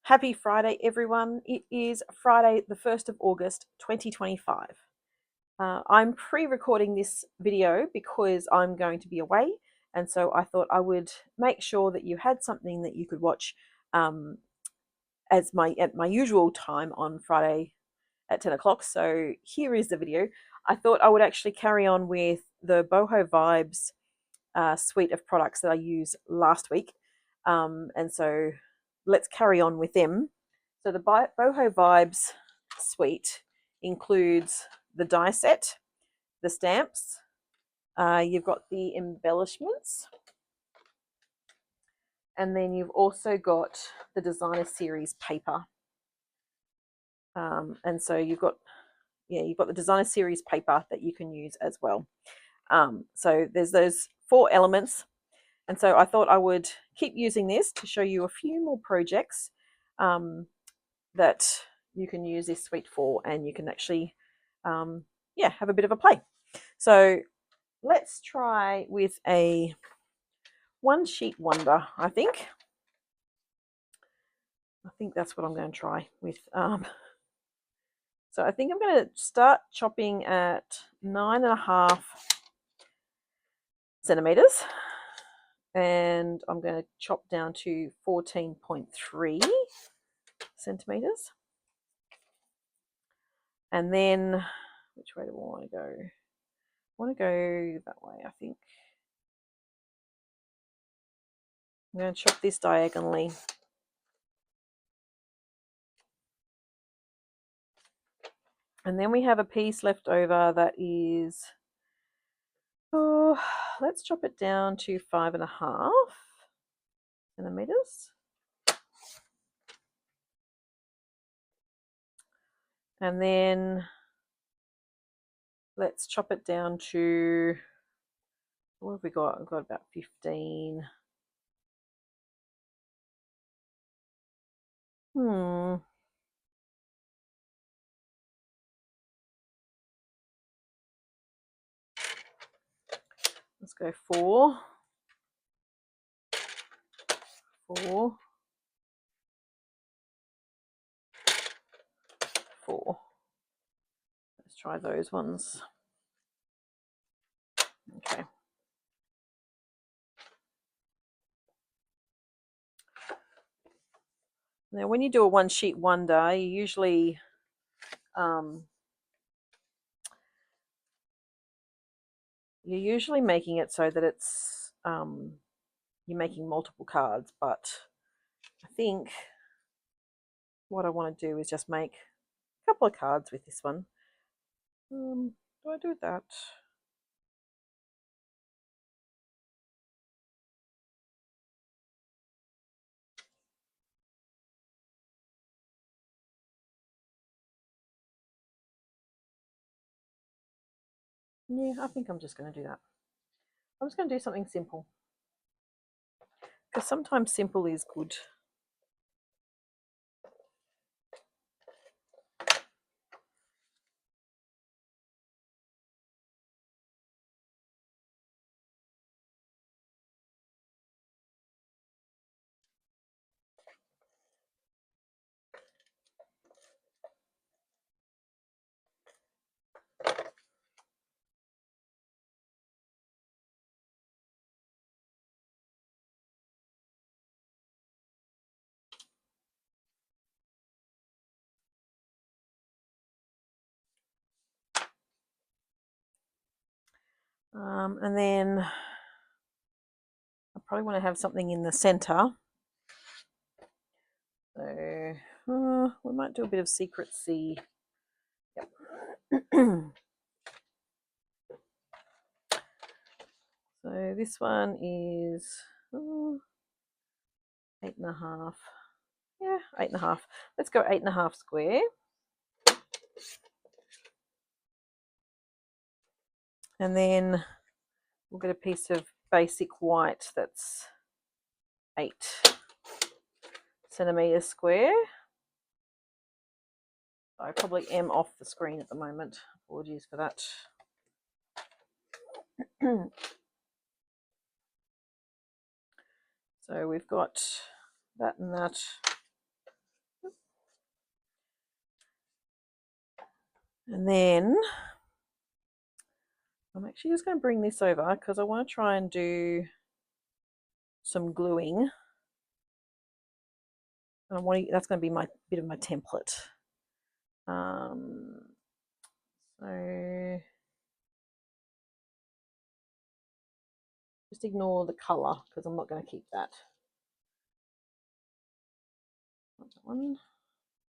Happy Friday, everyone. It is Friday, the 1st of August, 2025. I'm pre-recording this video because I'm going to be away, and so I thought I would make sure that you had something that you could watch at my usual time on Friday at 10 o'clock. So here is the video. I thought I would actually carry on with the Boho Vibes suite of products that I used last week, and so let's carry on with them. So the Boho Vibes suite includes the die set, the stamps, you've got the embellishments, and then you've also got the designer series paper. And so you've got the designer series paper that you can use as well. So there's those 4 elements. And so I thought I would keep using this to show you a few more projects that you can use this suite for, and you can actually have a bit of a play. So let's try with a one sheet wonder. I think that's what I'm going to try with. So I think I'm going to start chopping at 9.5 centimeters, and I'm going to chop down to 14.3 centimeters. And then, which way do I want to go? I want to go that way, I think. I'm going to chop this diagonally. And then we have a piece left over that is, let's chop it down to 5.5 centimeters. And then let's chop it down to, what have we got? I've got about 15. Let's go 4. 4. Let's try those ones. Okay. Now, when you do a one sheet wonder, you're usually making it so that it's you're making multiple cards, but I think what I want to do is just make a couple of cards with this one. Do I do that? Yeah, I think I'm just going to do that. I'm just going to do something simple, because sometimes simple is good. And then I probably want to have something in the center. So we might do a bit of secret C. Yep. So this one is 8.5. Yeah, 8.5. Let's go 8.5 square. And then we'll get a piece of basic white that's 8 centimeters square. I probably am off the screen at the moment. Apologies for that. So we've got that and that. And then I'm actually just going to bring this over because I want to try and do some gluing. And that's going to be my bit of my template. So just ignore the colour because I'm not going to keep that. Not that one.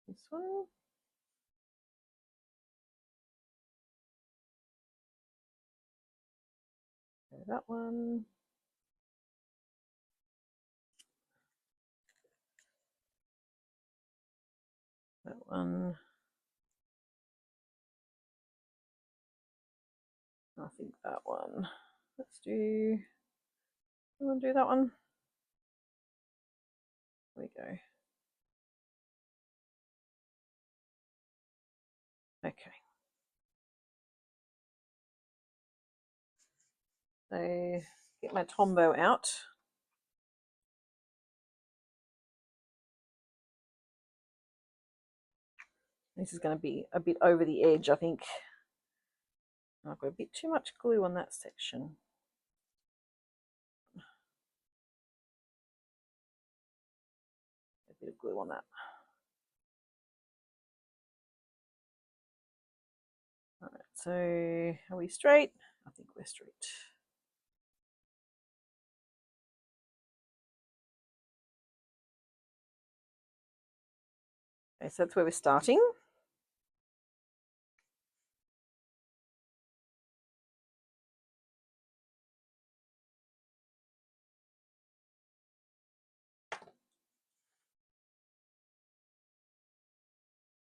This one. That one. That one. I think that one. Let's do. I want to do that one. There we go. Okay. So get my Tombow out. This is going to be a bit over the edge, I think. I've got a bit too much glue on that section. A bit of glue on that. All right, so are we straight? I think we're straight. Okay, so that's where we're starting.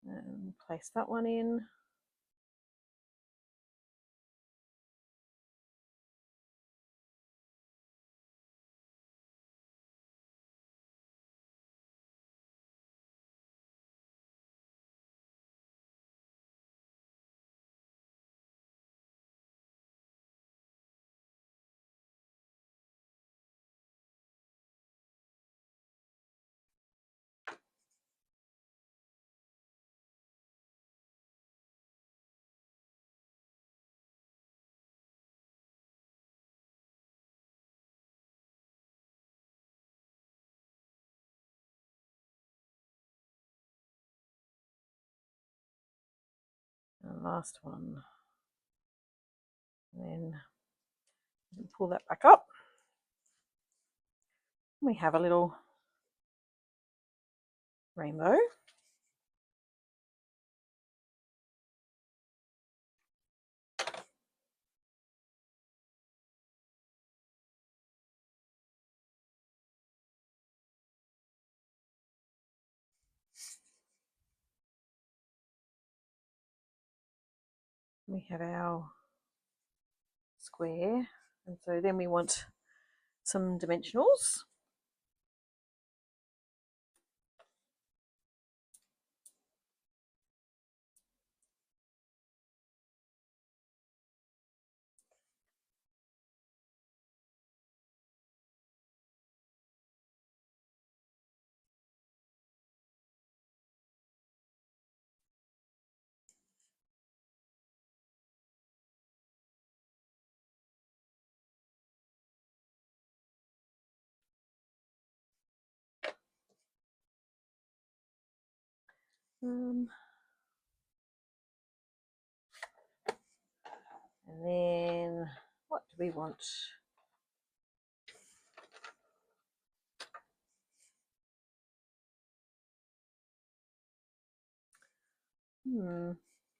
And place that one in. And last one. And then pull that back up. We have a little rainbow. We have our square, and so then we want some dimensionals. And then what do we want?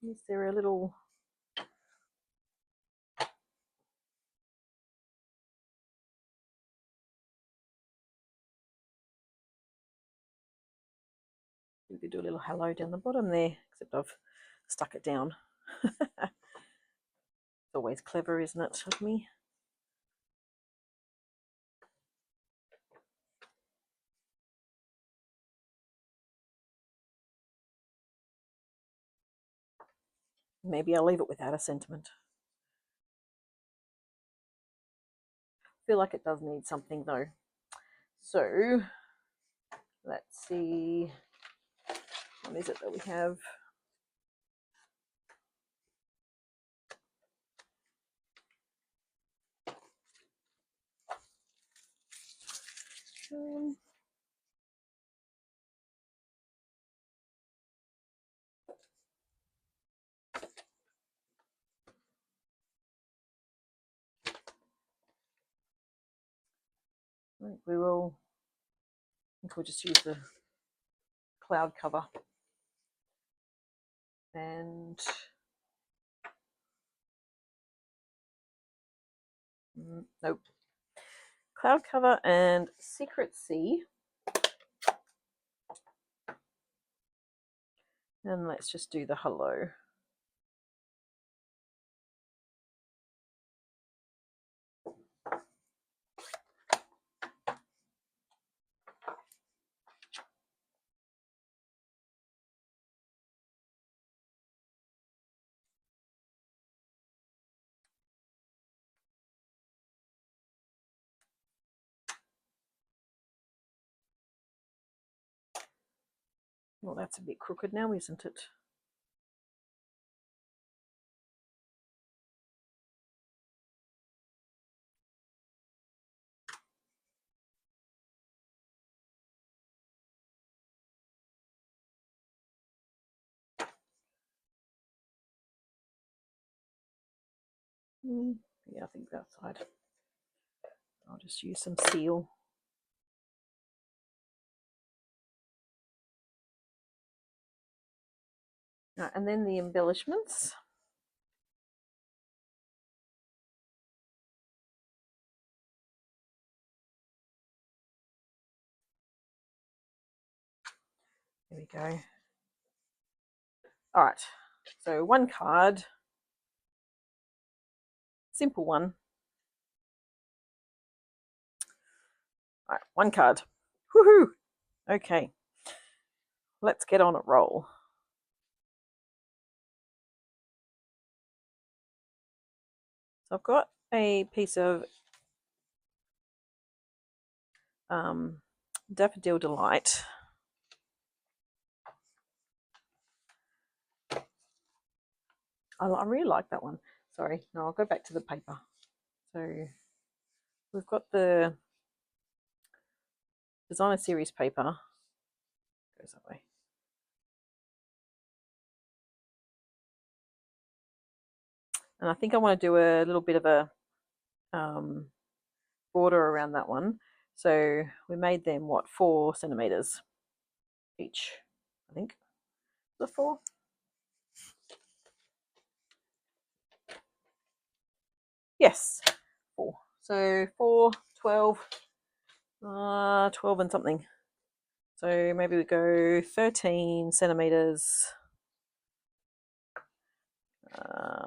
Is there a little we could do a little hello down the bottom there, except I've stuck it down. It's always clever, isn't it, of me? Maybe I'll leave it without a sentiment. I feel like it does need something though. So let's see, what is it that we have? I think we'll just use the cloud cover. And nope. Cloud cover and Secret Sea. And let's just do the hello. Well, that's a bit crooked now, isn't it? Yeah, I think that side. I'll just use some seal. Right, and then the embellishments. There we go. All right, so one card, simple one. All right, one card. Woohoo! Okay, let's get on a roll. So I've got a piece of Daffodil Delight. I really like that one. Sorry, no, I'll go back to the paper. So we've got the Designer Series paper. Goes that way. And I think I want to do a little bit of a border around that one. So we made them, what, 4 centimeters each, I think. The 4? Yes, 4. So 4, 12, 12 and something. So maybe we go 13 centimeters. I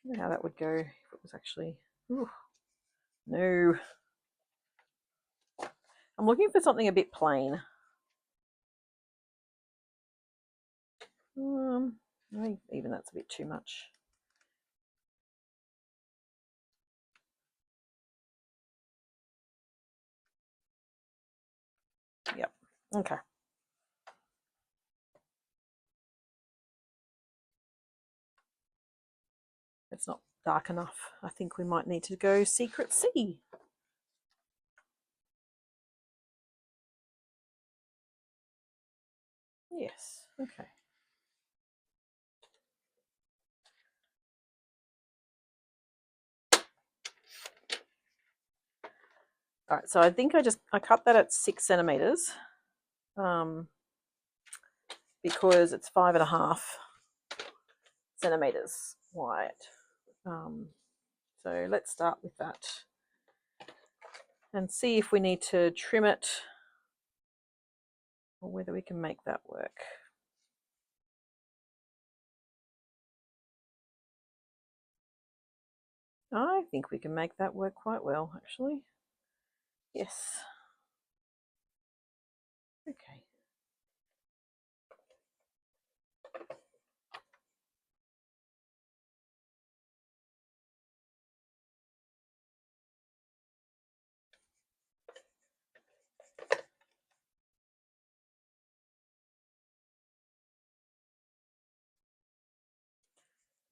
don't know how that would go if it was actually. Ooh, no. I'm looking for something a bit plain. I think even that's a bit too much. Yep. Okay. It's not dark enough. I think we might need to go Secret Sea. Yes. Okay. All right. So I think I cut that at 6 centimeters, because it's 5.5 centimeters wide. So let's start with that and see if we need to trim it or whether we can make that work. I think we can make that work quite well, actually. Yes. Okay.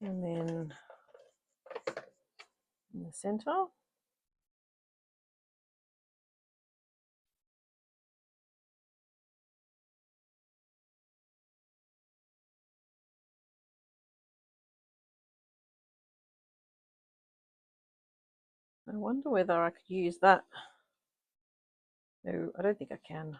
And then in the center. I wonder whether I could use that. No, I don't think I can.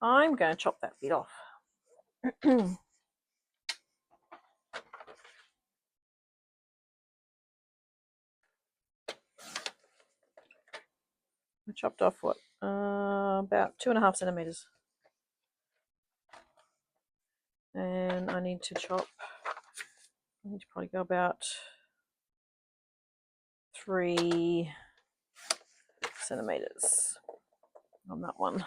I'm going to chop that bit off. I chopped off what? About 2.5 centimeters. And I need to probably go about 3 centimeters on that one.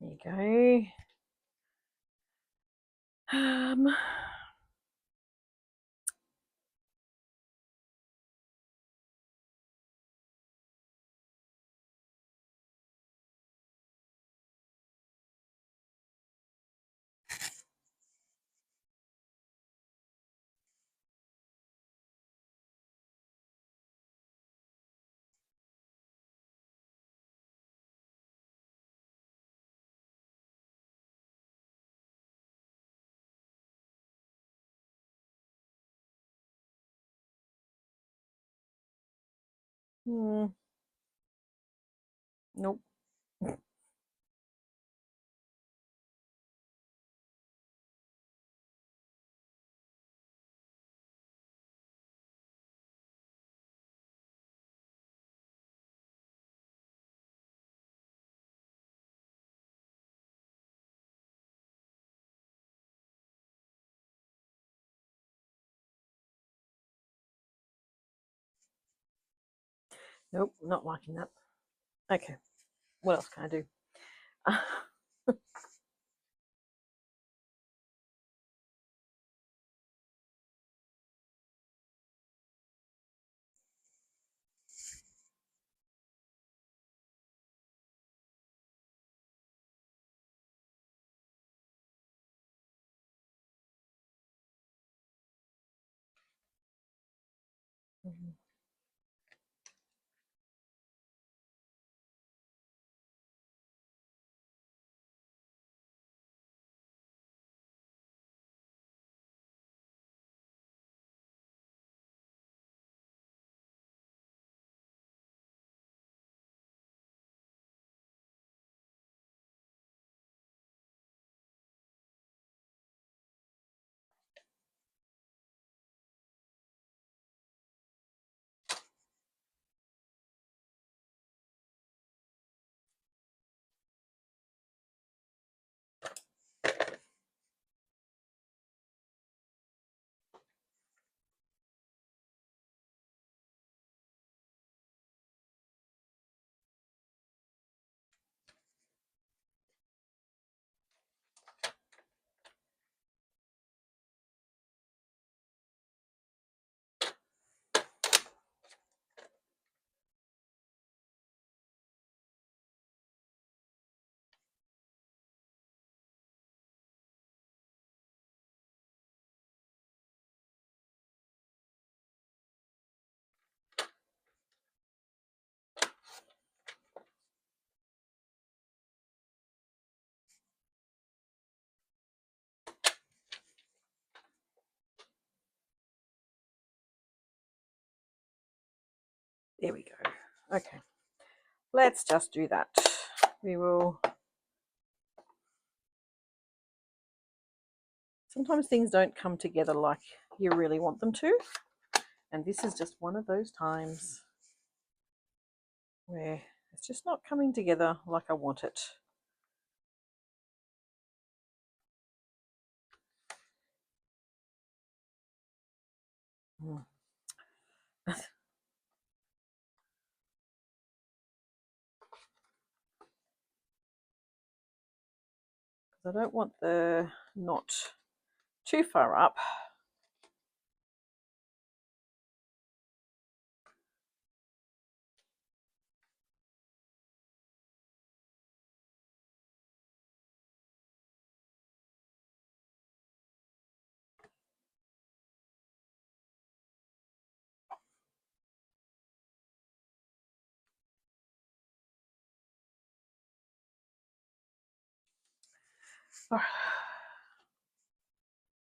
There you go. Nope. Nope, not liking that. Okay, what else can I do? Okay, let's just do that. We will. Sometimes things don't come together like you really want them to, and this is just one of those times where it's just not coming together like I want it. I don't want the knot too far up.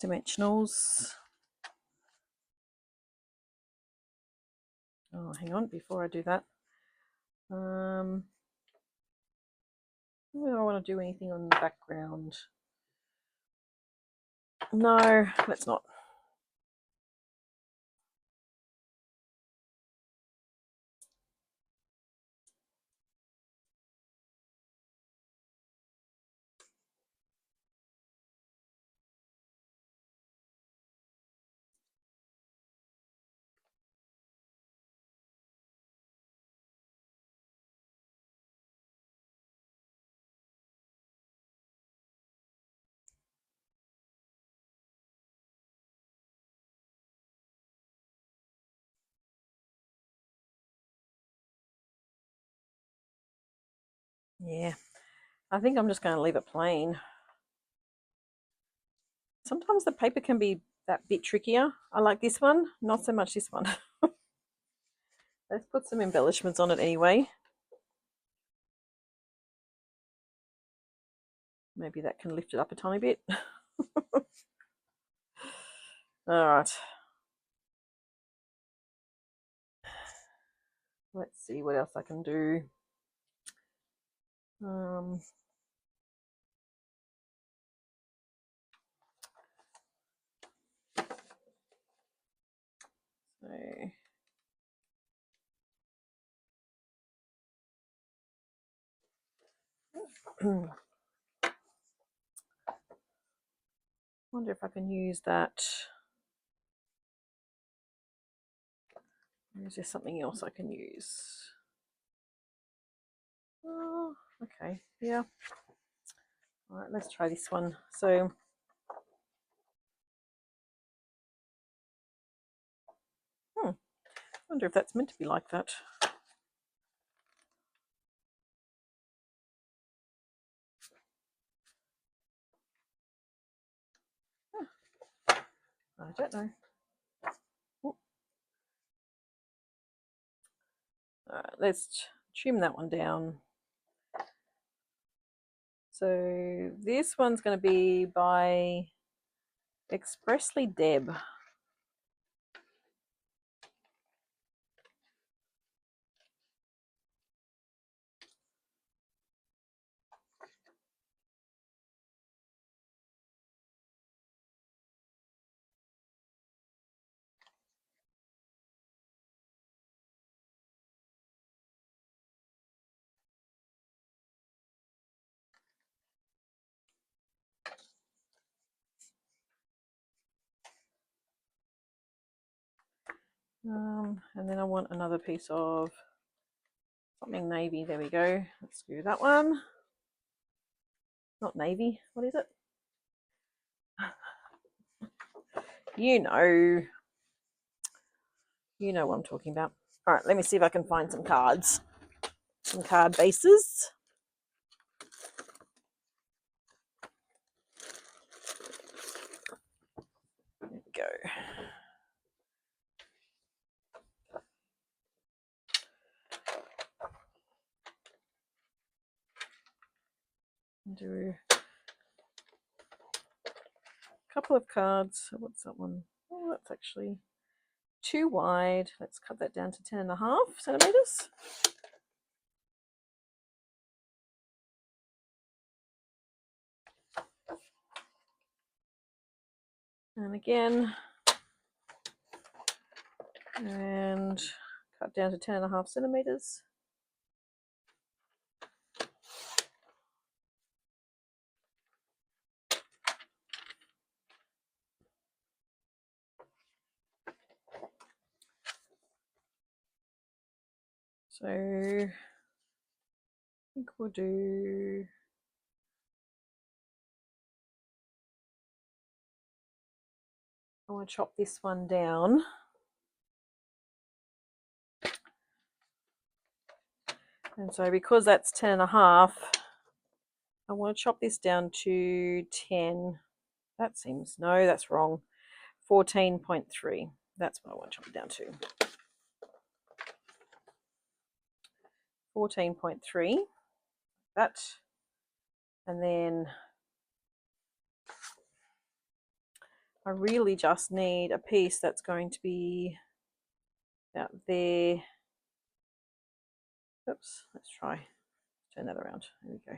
Dimensionals. Oh, hang on, before I do that. Do I want to do anything on the background? No, let's not. Yeah, I think I'm just going to leave it plain. Sometimes the paper can be that bit trickier. I like this one, not so much this one. Let's put some embellishments on it anyway. Maybe that can lift it up a tiny bit. All right. Let's see what else I can do. So wonder if I can use that. Or is there something else I can use? Oh, okay, yeah. All right, let's try this one. So I wonder if that's meant to be like that. I don't know. All right, let's trim that one down. So this one's going to be by Expressly Deb. And then I want another piece of something navy. There we go. Let's do that one. Not navy. What is it? You know what I'm talking about. All right, let me see if I can find some cards, some card bases. There we go. Do a couple of cards. What's that one? Oh, that's actually too wide. Let's cut that down to 10.5 centimeters. And again, and cut down to 10.5 centimeters. So I think we'll do, I want to chop this one down. And so because that's 10.5, I want to chop this down to 10. That seems, no, that's wrong. 14.3. That's what I want to chop it down to. 14.3. That. And then I really just need a piece that's going to be out there. Oops, let's try. Turn that around. There we go.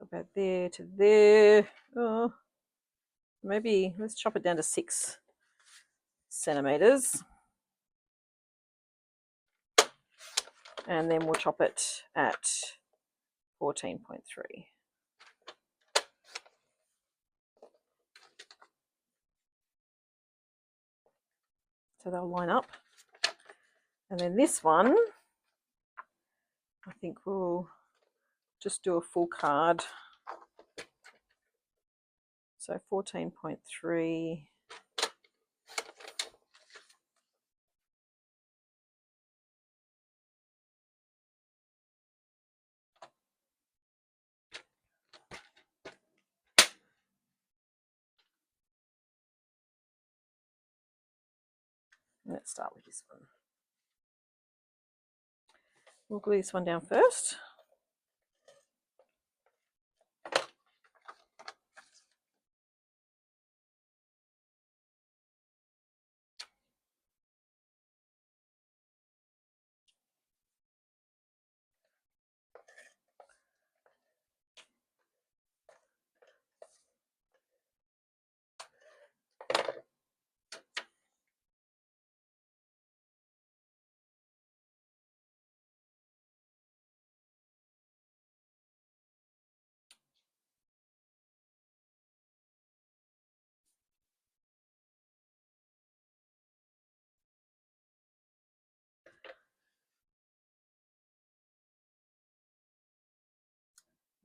About there to there. Oh, maybe let's chop it down to 6 centimeters. And then we'll chop it at 14.3. So they'll line up. And then this one, I think we'll just do a full card. So 14.3. Let's start with this one. We'll glue this one down first.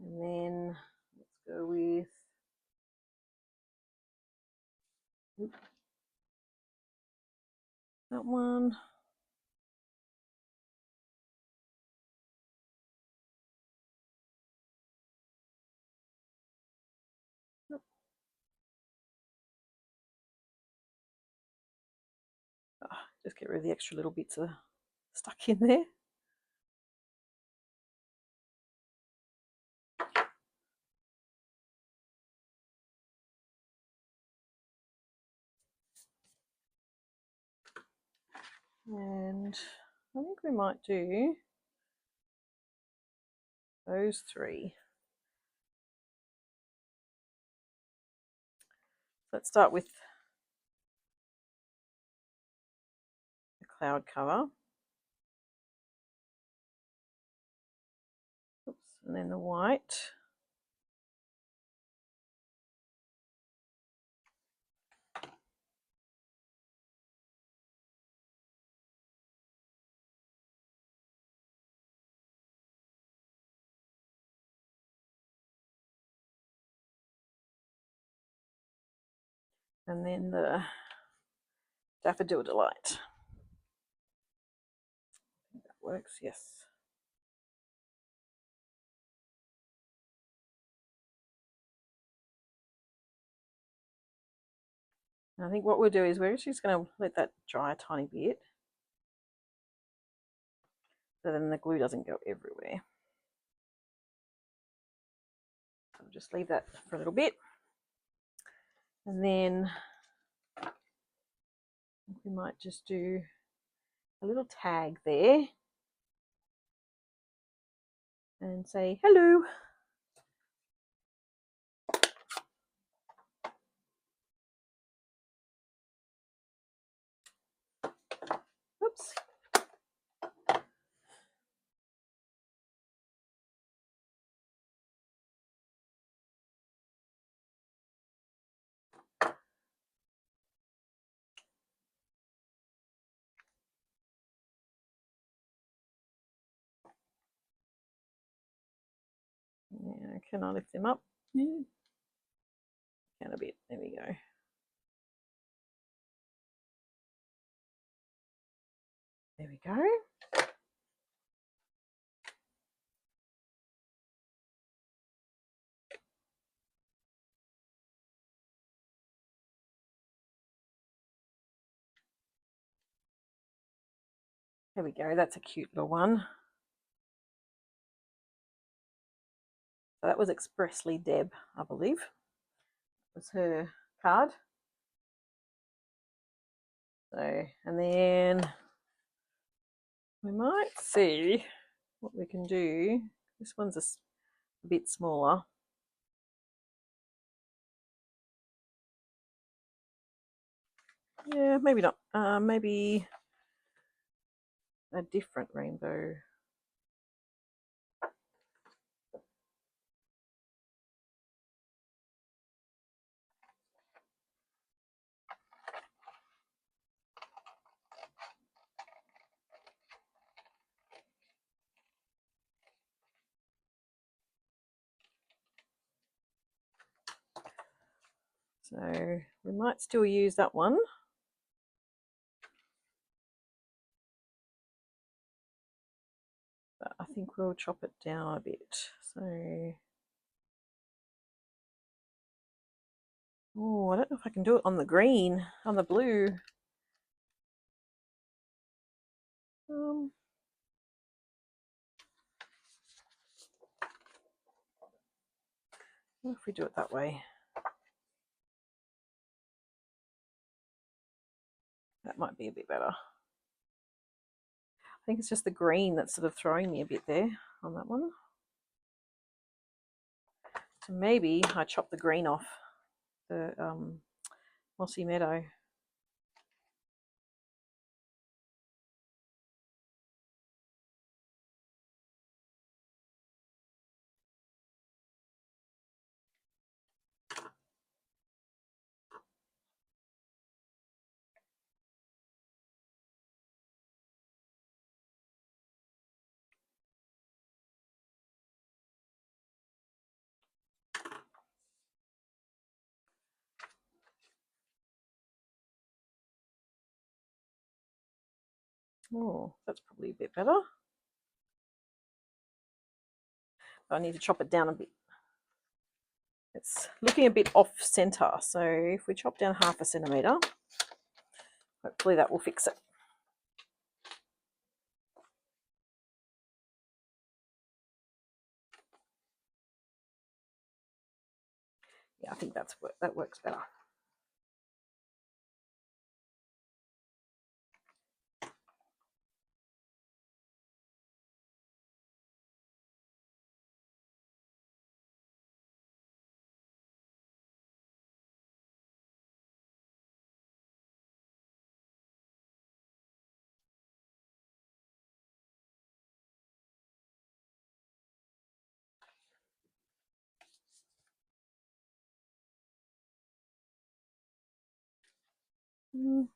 And then let's go with that one. Just get rid of the extra little bits that are stuck in there. And I think we might do those 3. Let's start with the cloud cover. Oops, and then the white. And then the Daffodil Delight. I think that works, yes. And I think what we'll do is we're just going to let that dry a tiny bit, so then the glue doesn't go everywhere. So I'll just leave that for a little bit. And then We might just do a little tag there and say hello. Oops. Yeah, can I lift them up? Yeah. Can a bit. There we go. There we go. There we go. That's a cute little one. So that was expressly Deb, I believe. It was her card. So, and then we might see what we can do. This one's a bit smaller. Yeah, maybe not. Maybe a different rainbow. So we might still use that one. But I think we'll chop it down a bit. So, oh, I don't know if I can do it on the green, on the blue. What if we do it that way? That might be a bit better. I think it's just the green that's sort of throwing me a bit there on that one. So maybe I chop the green off the mossy meadow. Oh, that's probably a bit better. I need to chop it down a bit. It's looking a bit off center, so if we chop down 1/2 centimeter, hopefully that will fix it. Yeah, I think that works better.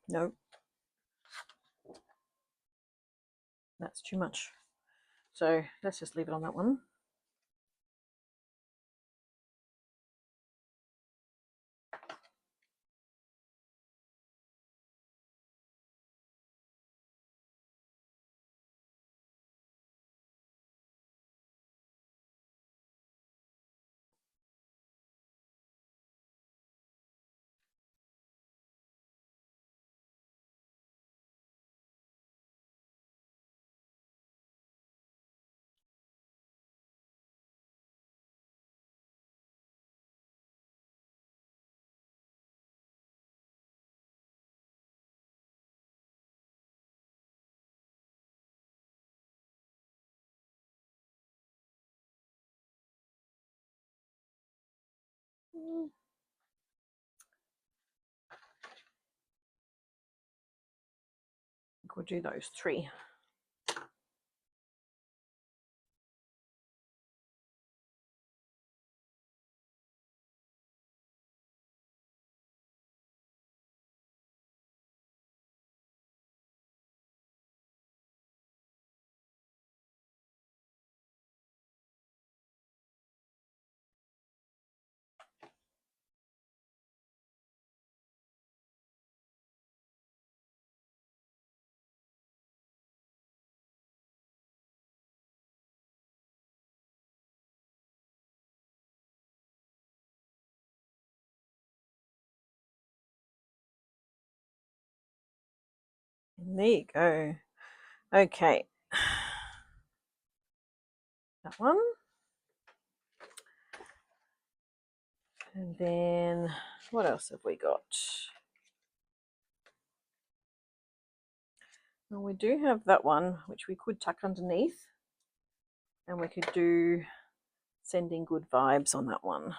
No, that's too much. So let's just leave it on that one. We'll do those 3. And there you go. Okay. That one. And then what else have we got? Well, we do have that one, which we could tuck underneath. And we could do sending good vibes on that one.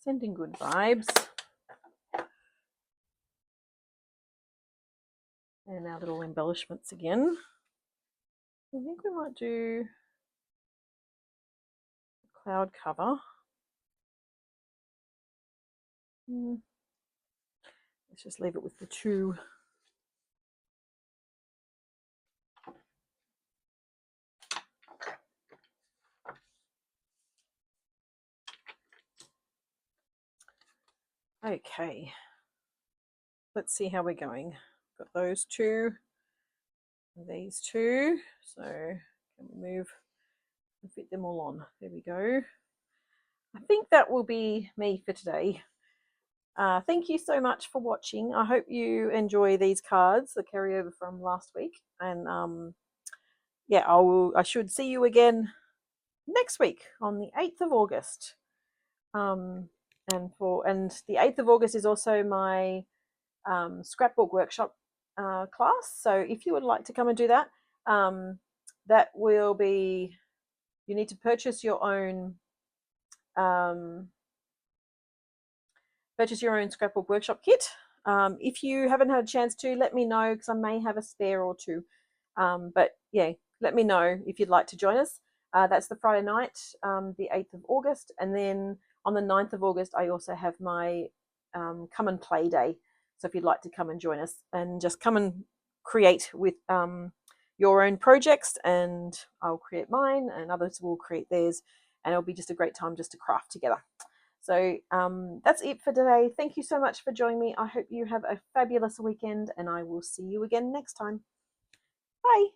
Sending good vibes. And our little embellishments again. I think we might do a cloud cover. Let's just leave it with the 2. Okay, let's see how we're going. Got those 2, these 2. So can we move and fit them all on? There we go. I think that will be me for today. Thank you so much for watching. I hope you enjoy these cards, the carryover from last week. And yeah, I should see you again next week on the 8th of August. And the 8th of August is also my scrapbook workshop class. So if you would like to come and do that, that will be, you need to purchase your own scrapbook workshop kit. If you haven't had a chance to, let me know, because I may have a spare or 2. But yeah, let me know if you'd like to join us. That's the Friday night, the 8th of August. And then on the 9th of August, I also have my come and play day. So if you'd like to come and join us and just come and create with your own projects, and I'll create mine and others will create theirs. And it'll be just a great time just to craft together. So that's it for today. Thank you so much for joining me. I hope you have a fabulous weekend, and I will see you again next time. Bye.